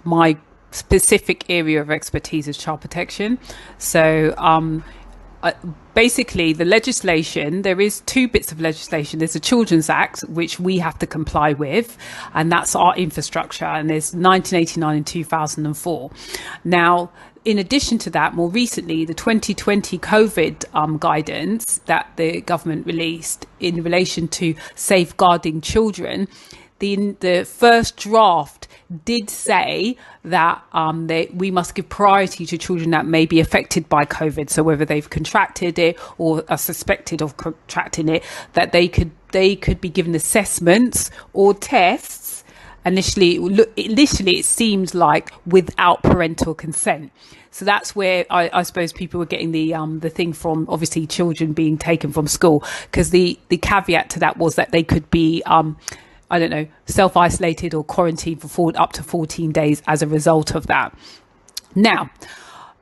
my specific area of expertise is child protection. So basically the legislation, there is two bits of legislation. There's the Children's Act, which we have to comply with, and that's our infrastructure, and there's 1989 and 2004. Now, in addition to that, more recently, the 2020 COVID guidance that the government released in relation to safeguarding children, the first draft did say that we must give priority to children that may be affected by COVID. So whether they've contracted it or are suspected of contracting it, that they could be given assessments or tests. Initially, it seemed like without parental consent. So that's where I suppose people were getting the thing from, obviously children being taken from school, because the caveat to that was that they could be self-isolated or quarantined for up to 14 days as a result of that. Now,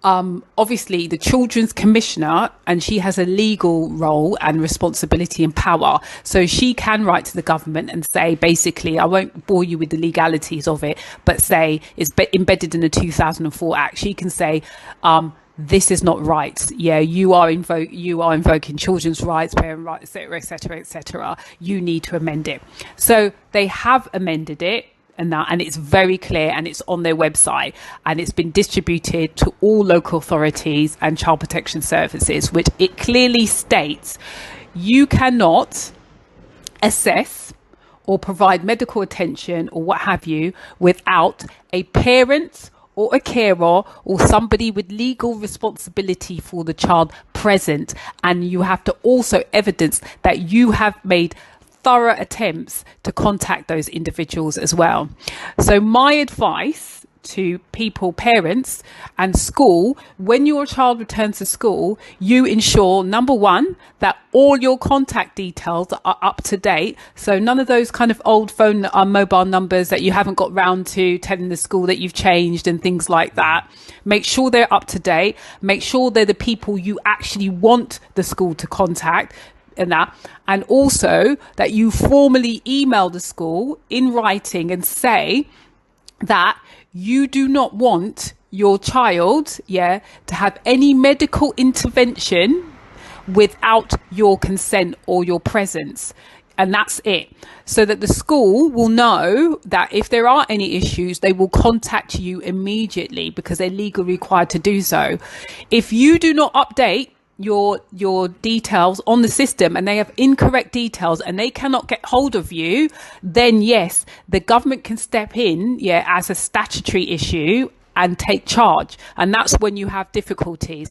obviously the Children's Commissioner, and she has a legal role and responsibility and power. So she can write to the government and say, basically, I won't bore you with the legalities of it, but say it's embedded in the 2004 Act. She can say, this is not right. Yeah, you are invoking children's rights, parent rights, etc., etc., etc. You need to amend it. So they have amended it, and it's very clear, and it's on their website, and it's been distributed to all local authorities and child protection services, which it clearly states you cannot assess or provide medical attention or what have you without a parent or a carer or somebody with legal responsibility for the child present. And you have to also evidence that you have made thorough attempts to contact those individuals as well. So my advice to people, parents and school, when your child returns to school, you ensure, number one, that all your contact details are up to date. So none of those kind of old phone mobile numbers that you haven't got round to telling the school that you've changed and things like that. Make sure they're up to date. Make sure they're the people you actually want the school to contact. And also that you formally email the school in writing and say that you do not want your child, to have any medical intervention without your consent or your presence. And that's it. So that the school will know that if there are any issues, they will contact you immediately because they're legally required to do so. If you do not update your details on the system and they have incorrect details and they cannot get hold of you, then yes, the government can step in as a statutory issue and take charge, and that's when you have difficulties.